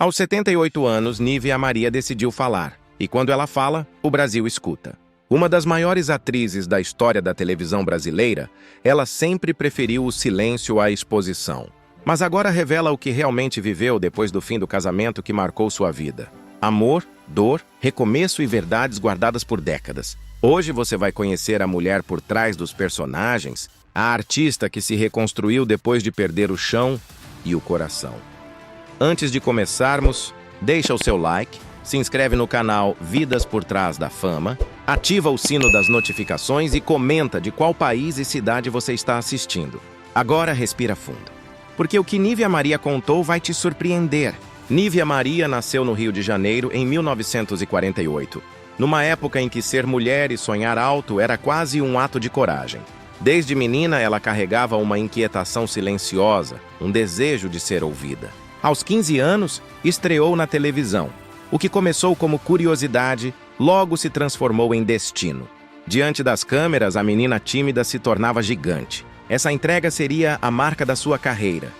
Aos 78 anos, Nívia Maria decidiu falar, e quando ela fala, o Brasil escuta. Uma das maiores atrizes da história da televisão brasileira, ela sempre preferiu o silêncio à exposição. Mas agora revela o que realmente viveu depois do fim do casamento que marcou sua vida. Amor, dor, recomeço e verdades guardadas por décadas. Hoje você vai conhecer a mulher por trás dos personagens, a artista que se reconstruiu depois de perder o chão e o coração. Antes de começarmos, deixa o seu like, se inscreve no canal Vidas por Trás da Fama, ativa o sino das notificações e comenta de qual país e cidade você está assistindo. Agora respira fundo, porque o que Nívia Maria contou vai te surpreender. Nívia Maria nasceu no Rio de Janeiro em 1948, numa época em que ser mulher e sonhar alto era quase um ato de coragem. Desde menina, ela carregava uma inquietação silenciosa, um desejo de ser ouvida. Aos 15 anos, estreou na televisão. O que começou como curiosidade, logo se transformou em destino. Diante das câmeras, a menina tímida se tornava gigante. Essa entrega seria a marca da sua carreira.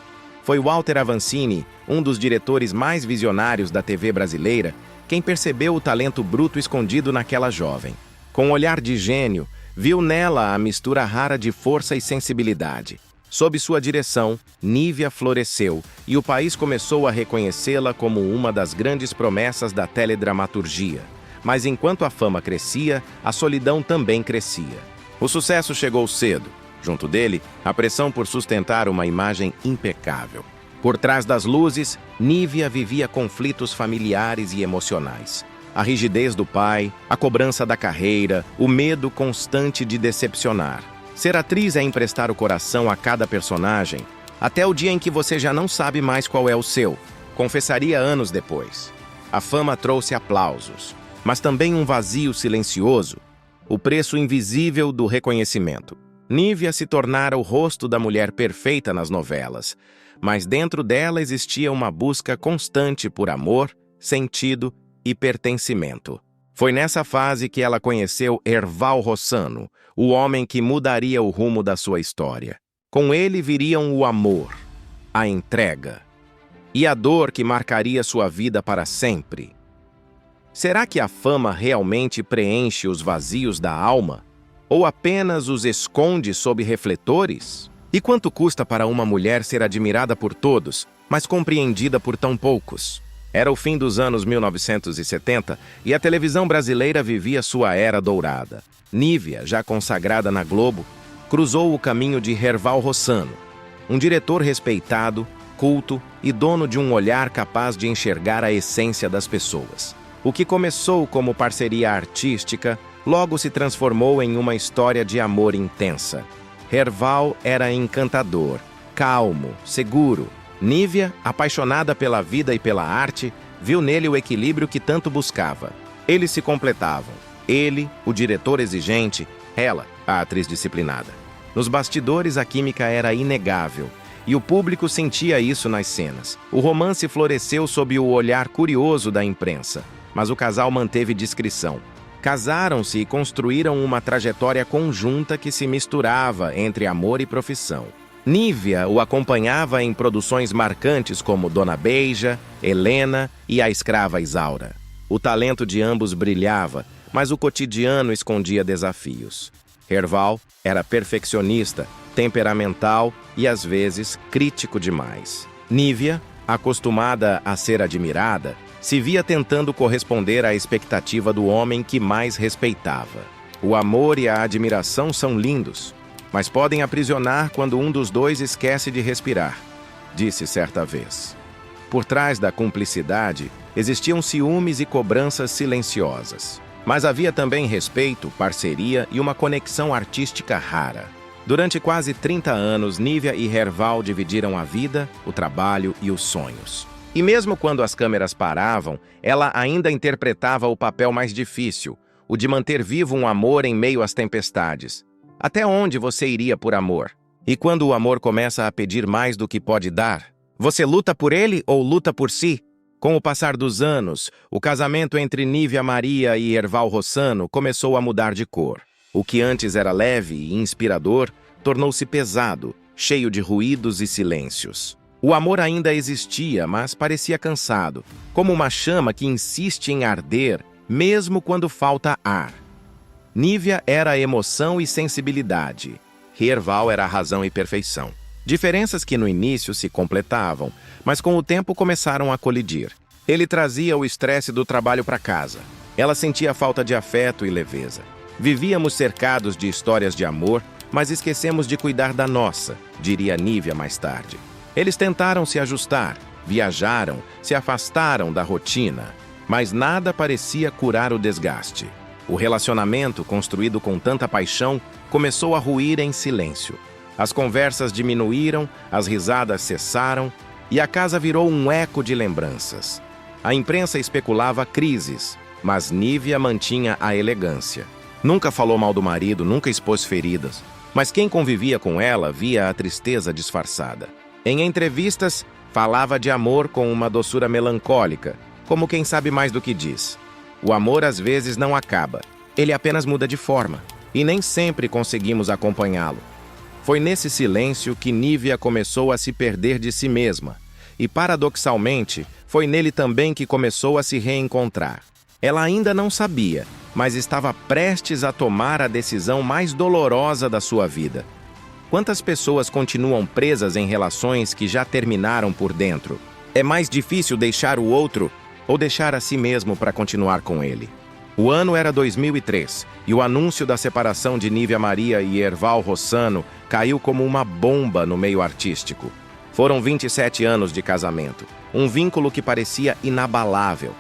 Foi Walter Avancini, um dos diretores mais visionários da TV brasileira, quem percebeu o talento bruto escondido naquela jovem. Com um olhar de gênio, viu nela a mistura rara de força e sensibilidade. Sob sua direção, Nívia floresceu e o país começou a reconhecê-la como uma das grandes promessas da teledramaturgia. Mas enquanto a fama crescia, a solidão também crescia. O sucesso chegou cedo. Junto dele, a pressão por sustentar uma imagem impecável. Por trás das luzes, Nívia vivia conflitos familiares e emocionais. A rigidez do pai, a cobrança da carreira, o medo constante de decepcionar. Ser atriz é emprestar o coração a cada personagem, até o dia em que você já não sabe mais qual é o seu, confessaria anos depois. A fama trouxe aplausos, mas também um vazio silencioso, o preço invisível do reconhecimento. Nívia se tornara o rosto da mulher perfeita nas novelas, mas dentro dela existia uma busca constante por amor, sentido e pertencimento. Foi nessa fase que ela conheceu Herval Rossano, o homem que mudaria o rumo da sua história. Com ele viriam o amor, a entrega e a dor que marcaria sua vida para sempre. Será que a fama realmente preenche os vazios da alma? Ou apenas os esconde sob refletores? E quanto custa para uma mulher ser admirada por todos, mas compreendida por tão poucos? Era o fim dos anos 1970 e a televisão brasileira vivia sua era dourada. Nívia, já consagrada na Globo, cruzou o caminho de Herval Rossano, um diretor respeitado, culto e dono de um olhar capaz de enxergar a essência das pessoas. O que começou como parceria artística, logo se transformou em uma história de amor intensa. Herval era encantador, calmo, seguro. Nívia, apaixonada pela vida e pela arte, viu nele o equilíbrio que tanto buscava. Eles se completavam. Ele, o diretor exigente, ela, a atriz disciplinada. Nos bastidores, a química era inegável, e o público sentia isso nas cenas. O romance floresceu sob o olhar curioso da imprensa, mas o casal manteve discrição. Casaram-se e construíram uma trajetória conjunta que se misturava entre amor e profissão. Nívia o acompanhava em produções marcantes como Dona Beija, Helena e A Escrava Isaura. O talento de ambos brilhava, mas o cotidiano escondia desafios. Herval era perfeccionista, temperamental e, às vezes, crítico demais. Nívia, acostumada a ser admirada, se via tentando corresponder à expectativa do homem que mais respeitava. O amor e a admiração são lindos, mas podem aprisionar quando um dos dois esquece de respirar, disse certa vez. Por trás da cumplicidade, existiam ciúmes e cobranças silenciosas. Mas havia também respeito, parceria e uma conexão artística rara. Durante quase 30 anos, Nívia e Herval dividiram a vida, o trabalho e os sonhos. E mesmo quando as câmeras paravam, ela ainda interpretava o papel mais difícil, o de manter vivo um amor em meio às tempestades. Até onde você iria por amor? E quando o amor começa a pedir mais do que pode dar, você luta por ele ou luta por si? Com o passar dos anos, o casamento entre Nívia Maria e Herval Rossano começou a mudar de cor. O que antes era leve e inspirador tornou-se pesado, cheio de ruídos e silêncios. O amor ainda existia, mas parecia cansado, como uma chama que insiste em arder, mesmo quando falta ar. Nívia era a emoção e sensibilidade. Herval era a razão e perfeição. Diferenças que no início se completavam, mas com o tempo começaram a colidir. Ele trazia o estresse do trabalho para casa. Ela sentia falta de afeto e leveza. Vivíamos cercados de histórias de amor, mas esquecemos de cuidar da nossa, diria Nívia mais tarde. Eles tentaram se ajustar, viajaram, se afastaram da rotina, mas nada parecia curar o desgaste. O relacionamento, construído com tanta paixão, começou a ruir em silêncio. As conversas diminuíram, as risadas cessaram e a casa virou um eco de lembranças. A imprensa especulava crises, mas Nívia mantinha a elegância. Nunca falou mal do marido, nunca expôs feridas, mas quem convivia com ela via a tristeza disfarçada. Em entrevistas, falava de amor com uma doçura melancólica, como quem sabe mais do que diz. O amor às vezes não acaba, ele apenas muda de forma, e nem sempre conseguimos acompanhá-lo. Foi nesse silêncio que Nívia começou a se perder de si mesma, e paradoxalmente, foi nele também que começou a se reencontrar. Ela ainda não sabia, mas estava prestes a tomar a decisão mais dolorosa da sua vida. Quantas pessoas continuam presas em relações que já terminaram por dentro? É mais difícil deixar o outro ou deixar a si mesmo para continuar com ele? O ano era 2003 e o anúncio da separação de Nívia Maria e Herval Rossano caiu como uma bomba no meio artístico. Foram 27 anos de casamento, um vínculo que parecia inabalável,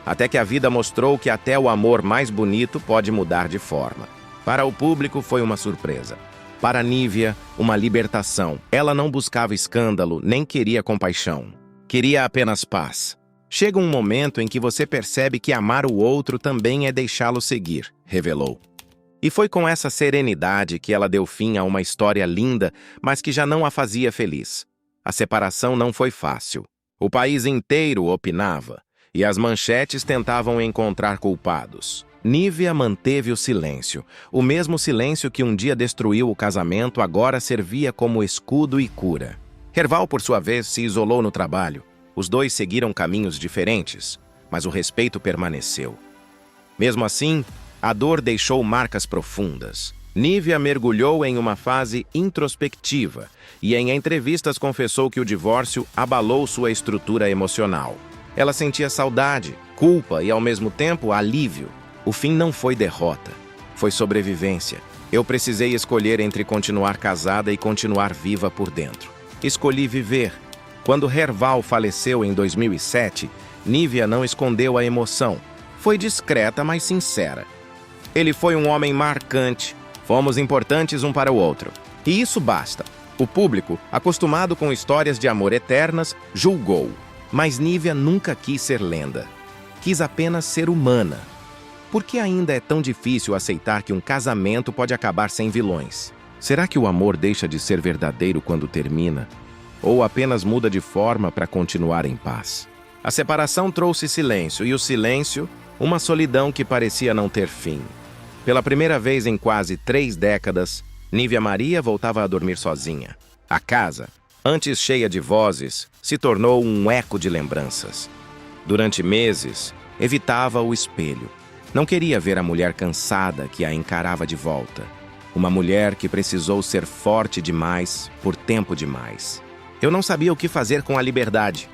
até que a vida mostrou que até o amor mais bonito pode mudar de forma. Para o público foi uma surpresa. Para Nívia, uma libertação. Ela não buscava escândalo, nem queria compaixão. Queria apenas paz. Chega um momento em que você percebe que amar o outro também é deixá-lo seguir, revelou. E foi com essa serenidade que ela deu fim a uma história linda, mas que já não a fazia feliz. A separação não foi fácil. O país inteiro opinava, e as manchetes tentavam encontrar culpados. Nívia manteve o silêncio. O mesmo silêncio que um dia destruiu o casamento agora servia como escudo e cura. Herval, por sua vez, se isolou no trabalho. Os dois seguiram caminhos diferentes, mas o respeito permaneceu. Mesmo assim, a dor deixou marcas profundas. Nívia mergulhou em uma fase introspectiva e em entrevistas confessou que o divórcio abalou sua estrutura emocional. Ela sentia saudade, culpa e, ao mesmo tempo, alívio. O fim não foi derrota, foi sobrevivência. Eu precisei escolher entre continuar casada e continuar viva por dentro. Escolhi viver. Quando Herval faleceu em 2007, Nívia não escondeu a emoção. Foi discreta, mas sincera. Ele foi um homem marcante. Fomos importantes um para o outro. E isso basta. O público, acostumado com histórias de amor eternas, julgou. Mas Nívia nunca quis ser lenda. Quis apenas ser humana. Por que ainda é tão difícil aceitar que um casamento pode acabar sem vilões? Será que o amor deixa de ser verdadeiro quando termina? Ou apenas muda de forma para continuar em paz? A separação trouxe silêncio, e o silêncio, uma solidão que parecia não ter fim. Pela primeira vez em quase 3 décadas, Nívia Maria voltava a dormir sozinha. A casa, antes cheia de vozes, se tornou um eco de lembranças. Durante meses, evitava o espelho. Não queria ver a mulher cansada que a encarava de volta. Uma mulher que precisou ser forte demais por tempo demais. Eu não sabia o que fazer com a liberdade.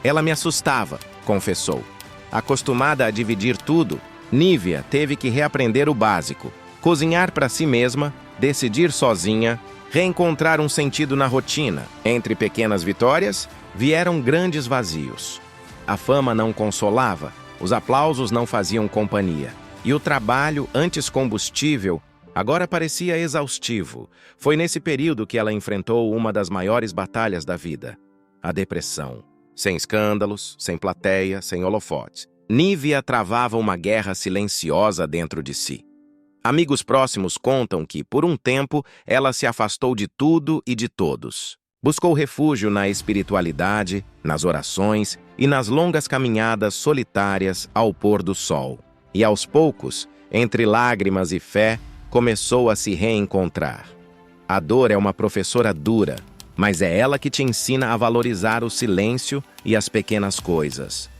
Ela me assustava, confessou. Acostumada a dividir tudo, Nívia teve que reaprender o básico. Cozinhar para si mesma, decidir sozinha, reencontrar um sentido na rotina. Entre pequenas vitórias, vieram grandes vazios. A fama não consolava, os aplausos não faziam companhia. E o trabalho, antes combustível, agora parecia exaustivo. Foi nesse período que ela enfrentou uma das maiores batalhas da vida: a depressão. Sem escândalos, sem plateia, sem holofotes. Nívia travava uma guerra silenciosa dentro de si. Amigos próximos contam que, por um tempo, ela se afastou de tudo e de todos. Buscou refúgio na espiritualidade, nas orações e nas longas caminhadas solitárias ao pôr do sol. E aos poucos, entre lágrimas e fé, começou a se reencontrar. A dor é uma professora dura, mas é ela que te ensina a valorizar o silêncio e as pequenas coisas.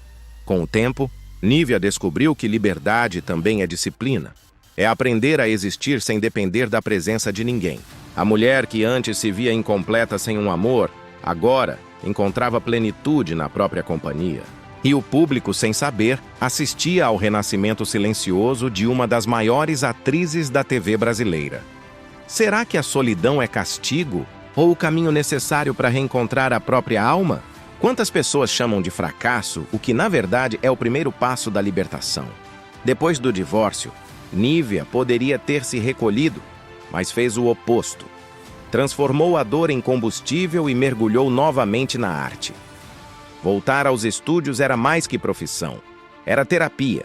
Com o tempo, Nívia descobriu que liberdade também é disciplina. É aprender a existir sem depender da presença de ninguém. A mulher que antes se via incompleta sem um amor, agora encontrava plenitude na própria companhia. E o público, sem saber, assistia ao renascimento silencioso de uma das maiores atrizes da TV brasileira. Será que a solidão é castigo ou o caminho necessário para reencontrar a própria alma? Quantas pessoas chamam de fracasso o que, na verdade, é o primeiro passo da libertação? Depois do divórcio, Nívia poderia ter se recolhido, mas fez o oposto. Transformou a dor em combustível e mergulhou novamente na arte. Voltar aos estúdios era mais que profissão, era terapia.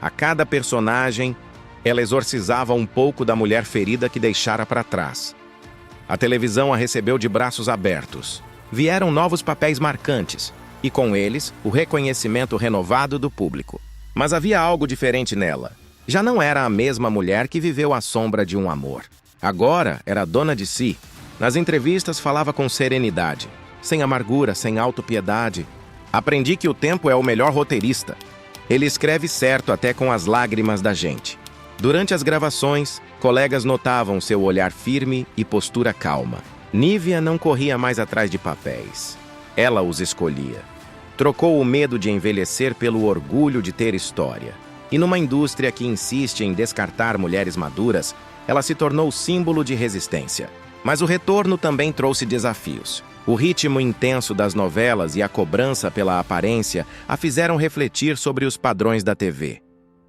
A cada personagem, ela exorcizava um pouco da mulher ferida que deixara para trás. A televisão a recebeu de braços abertos. Vieram novos papéis marcantes, e com eles, o reconhecimento renovado do público. Mas havia algo diferente nela. Já não era a mesma mulher que viveu à sombra de um amor. Agora era dona de si. Nas entrevistas falava com serenidade, sem amargura, sem autopiedade. Aprendi que o tempo é o melhor roteirista. Ele escreve certo até com as lágrimas da gente. Durante as gravações, colegas notavam seu olhar firme e postura calma. Nívia não corria mais atrás de papéis. Ela os escolhia. Trocou o medo de envelhecer pelo orgulho de ter história. E numa indústria que insiste em descartar mulheres maduras, ela se tornou símbolo de resistência. Mas o retorno também trouxe desafios. O ritmo intenso das novelas e a cobrança pela aparência a fizeram refletir sobre os padrões da TV.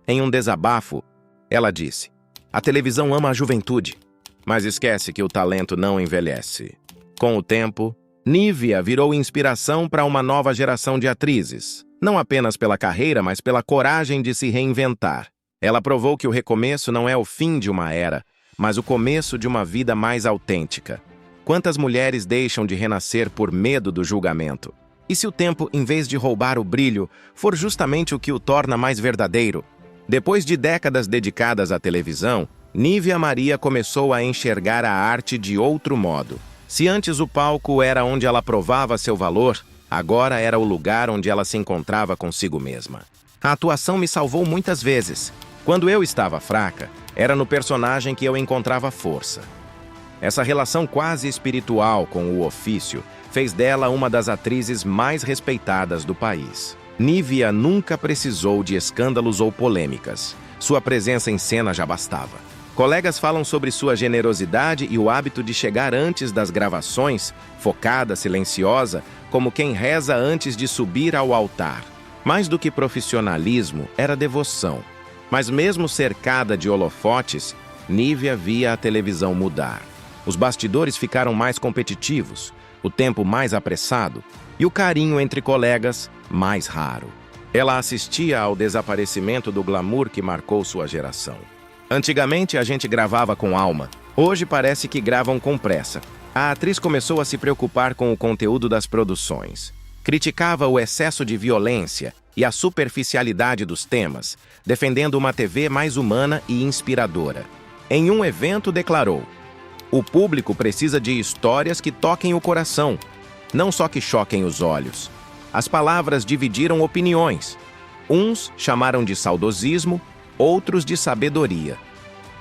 Em um desabafo, ela disse: "A televisão ama a juventude, mas esquece que o talento não envelhece." Com o tempo, Nívia virou inspiração para uma nova geração de atrizes, não apenas pela carreira, mas pela coragem de se reinventar. Ela provou que o recomeço não é o fim de uma era, mas o começo de uma vida mais autêntica. Quantas mulheres deixam de renascer por medo do julgamento? E se o tempo, em vez de roubar o brilho, for justamente o que o torna mais verdadeiro? Depois de décadas dedicadas à televisão, Nívia Maria começou a enxergar a arte de outro modo. Se antes o palco era onde ela provava seu valor, agora era o lugar onde ela se encontrava consigo mesma. A atuação me salvou muitas vezes. Quando eu estava fraca, era no personagem que eu encontrava força. Essa relação quase espiritual com o ofício fez dela uma das atrizes mais respeitadas do país. Nívia nunca precisou de escândalos ou polêmicas. Sua presença em cena já bastava. Colegas falam sobre sua generosidade e o hábito de chegar antes das gravações, focada, silenciosa, como quem reza antes de subir ao altar. Mais do que profissionalismo, era devoção. Mas mesmo cercada de holofotes, Nívia via a televisão mudar. Os bastidores ficaram mais competitivos, o tempo mais apressado e o carinho entre colegas mais raro. Ela assistia ao desaparecimento do glamour que marcou sua geração. Antigamente a gente gravava com alma, hoje parece que gravam com pressa. A atriz começou a se preocupar com o conteúdo das produções. Criticava o excesso de violência e a superficialidade dos temas, defendendo uma TV mais humana e inspiradora. Em um evento declarou: "O público precisa de histórias que toquem o coração, não só que choquem os olhos." As palavras dividiram opiniões. Uns chamaram de saudosismo, outros de sabedoria.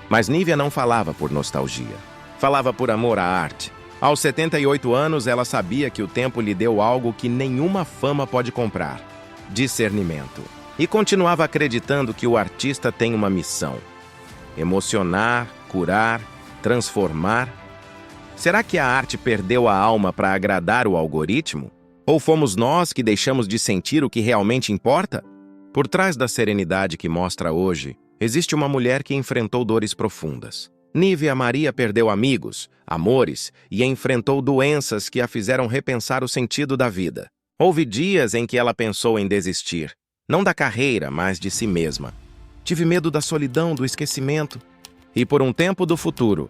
Mas Nívia não falava por nostalgia. Falava por amor à arte. Aos 78 anos, ela sabia que o tempo lhe deu algo que nenhuma fama pode comprar: discernimento. E continuava acreditando que o artista tem uma missão: emocionar, curar, transformar. Será que a arte perdeu a alma para agradar o algoritmo? Ou fomos nós que deixamos de sentir o que realmente importa? Por trás da serenidade que mostra hoje, existe uma mulher que enfrentou dores profundas. Nívia Maria perdeu amigos, amores e enfrentou doenças que a fizeram repensar o sentido da vida. Houve dias em que ela pensou em desistir, não da carreira, mas de si mesma. Tive medo da solidão, do esquecimento e por um tempo do futuro.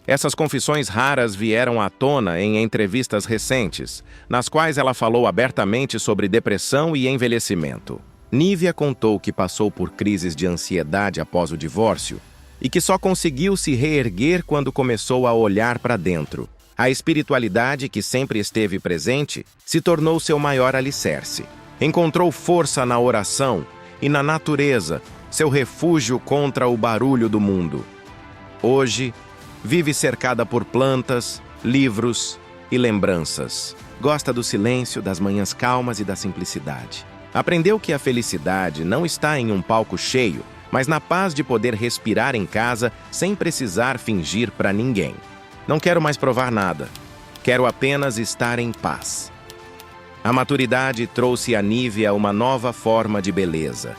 Essas confissões raras vieram à tona em entrevistas recentes, nas quais ela falou abertamente sobre depressão e envelhecimento. Nívia contou que passou por crises de ansiedade após o divórcio e que só conseguiu se reerguer quando começou a olhar para dentro. A espiritualidade, que sempre esteve presente, se tornou seu maior alicerce. Encontrou força na oração e na natureza, seu refúgio contra o barulho do mundo. Hoje, vive cercada por plantas, livros e lembranças. Gosta do silêncio, das manhãs calmas e da simplicidade. Aprendeu que a felicidade não está em um palco cheio, mas na paz de poder respirar em casa sem precisar fingir para ninguém. Não quero mais provar nada. Quero apenas estar em paz. A maturidade trouxe a Nívia uma nova forma de beleza.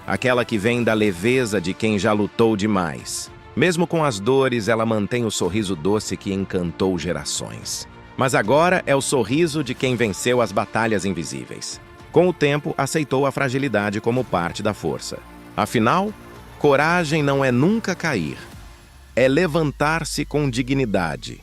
Aquela que vem da leveza de quem já lutou demais. Mesmo com as dores, ela mantém o sorriso doce que encantou gerações. Mas agora é o sorriso de quem venceu as batalhas invisíveis. Com o tempo, aceitou a fragilidade como parte da força. Afinal, coragem não é nunca cair. É levantar-se com dignidade.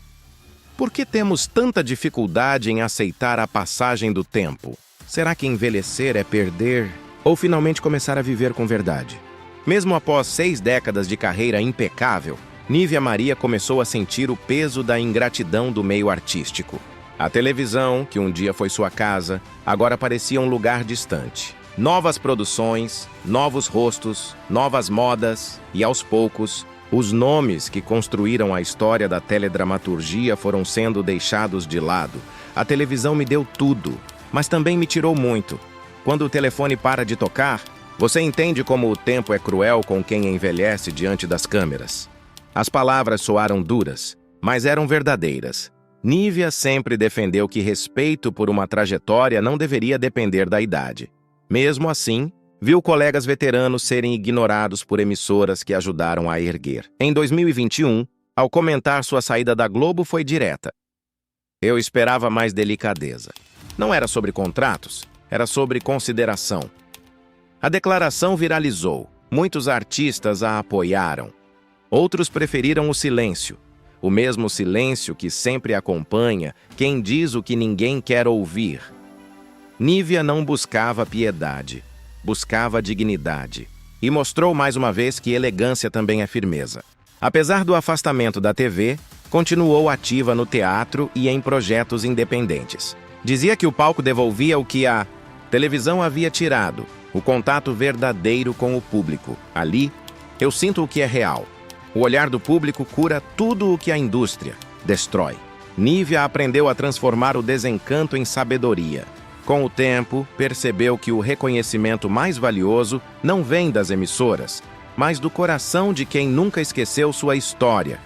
Por que temos tanta dificuldade em aceitar a passagem do tempo? Será que envelhecer é perder ou finalmente começar a viver com verdade? Mesmo após 6 décadas de carreira impecável, Nívia Maria começou a sentir o peso da ingratidão do meio artístico. A televisão, que um dia foi sua casa, agora parecia um lugar distante. Novas produções, novos rostos, novas modas e, aos poucos, os nomes que construíram a história da teledramaturgia foram sendo deixados de lado. A televisão me deu tudo, mas também me tirou muito. Quando o telefone para de tocar, você entende como o tempo é cruel com quem envelhece diante das câmeras. As palavras soaram duras, mas eram verdadeiras. Nívia sempre defendeu que respeito por uma trajetória não deveria depender da idade. Mesmo assim, viu colegas veteranos serem ignorados por emissoras que ajudaram a erguer. Em 2021, ao comentar sua saída da Globo, foi direta. Eu esperava mais delicadeza. Não era sobre contratos, era sobre consideração. A declaração viralizou. Muitos artistas a apoiaram. Outros preferiram o silêncio. O mesmo silêncio que sempre acompanha quem diz o que ninguém quer ouvir. Nívia não buscava piedade. Buscava dignidade. E mostrou mais uma vez que elegância também é firmeza. Apesar do afastamento da TV, continuou ativa no teatro e em projetos independentes. Dizia que o palco devolvia o que a televisão havia tirado, o contato verdadeiro com o público. Ali, eu sinto o que é real. O olhar do público cura tudo o que a indústria destrói. Nívia aprendeu a transformar o desencanto em sabedoria. Com o tempo, percebeu que o reconhecimento mais valioso não vem das emissoras, mas do coração de quem nunca esqueceu sua história.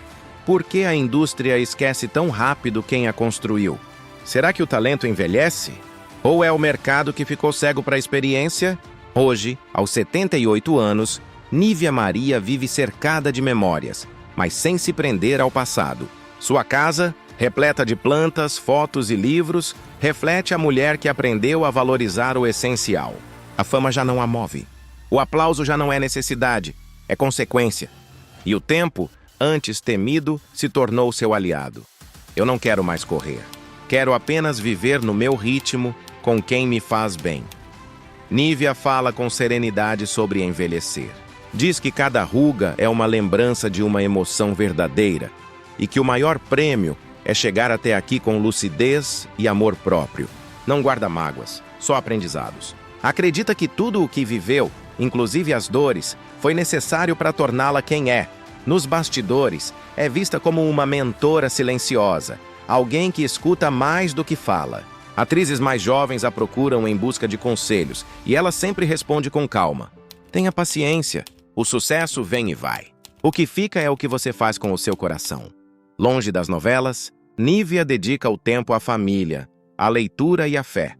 Por que a indústria esquece tão rápido quem a construiu? Será que o talento envelhece? Ou é o mercado que ficou cego para a experiência? Hoje, aos 78 anos, Nívia Maria vive cercada de memórias, mas sem se prender ao passado. Sua casa, repleta de plantas, fotos e livros, reflete a mulher que aprendeu a valorizar o essencial. A fama já não a move. O aplauso já não é necessidade, é consequência. E o tempo, antes temido, se tornou seu aliado. Eu não quero mais correr. Quero apenas viver no meu ritmo, com quem me faz bem. Nívia fala com serenidade sobre envelhecer. Diz que cada ruga é uma lembrança de uma emoção verdadeira e que o maior prêmio é chegar até aqui com lucidez e amor próprio. Não guarda mágoas, só aprendizados. Acredita que tudo o que viveu, inclusive as dores, foi necessário para torná-la quem é. Nos bastidores, é vista como uma mentora silenciosa, alguém que escuta mais do que fala. Atrizes mais jovens a procuram em busca de conselhos e ela sempre responde com calma. Tenha paciência, o sucesso vem e vai. O que fica é o que você faz com o seu coração. Longe das novelas, Nívia dedica o tempo à família, à leitura e à fé.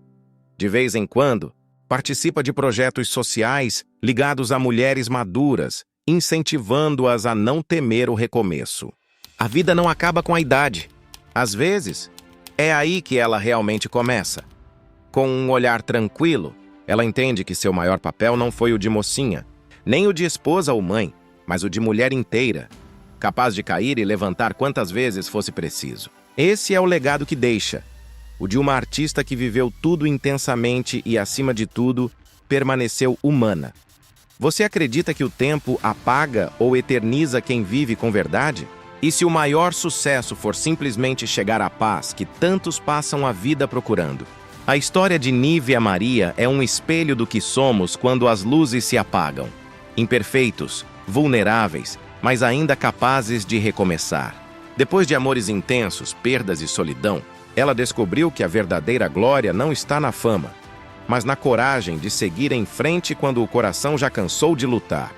De vez em quando, participa de projetos sociais ligados a mulheres maduras, incentivando-as a não temer o recomeço. A vida não acaba com a idade. Às vezes, é aí que ela realmente começa. Com um olhar tranquilo, ela entende que seu maior papel não foi o de mocinha, nem o de esposa ou mãe, mas o de mulher inteira, capaz de cair e levantar quantas vezes fosse preciso. Esse é o legado que deixa, o de uma artista que viveu tudo intensamente e, acima de tudo, permaneceu humana. Você acredita que o tempo apaga ou eterniza quem vive com verdade? E se o maior sucesso for simplesmente chegar à paz que tantos passam a vida procurando? A história de Nívea Maria é um espelho do que somos quando as luzes se apagam. Imperfeitos, vulneráveis, mas ainda capazes de recomeçar. Depois de amores intensos, perdas e solidão, ela descobriu que a verdadeira glória não está na fama, mas na coragem de seguir em frente quando o coração já cansou de lutar.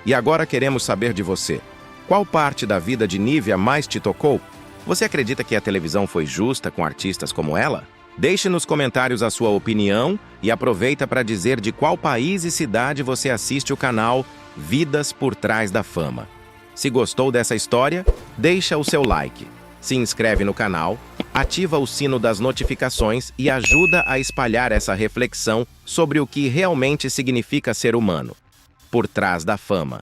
E agora queremos saber de você. Qual parte da vida de Nívea mais te tocou? Você acredita que a televisão foi justa com artistas como ela? Deixe nos comentários a sua opinião e aproveita para dizer de qual país e cidade você assiste o canal Vidas por Trás da Fama. Se gostou dessa história, deixa o seu like, se inscreve no canal, ativa o sino das notificações e ajuda a espalhar essa reflexão sobre o que realmente significa ser humano. Por Trás da Fama.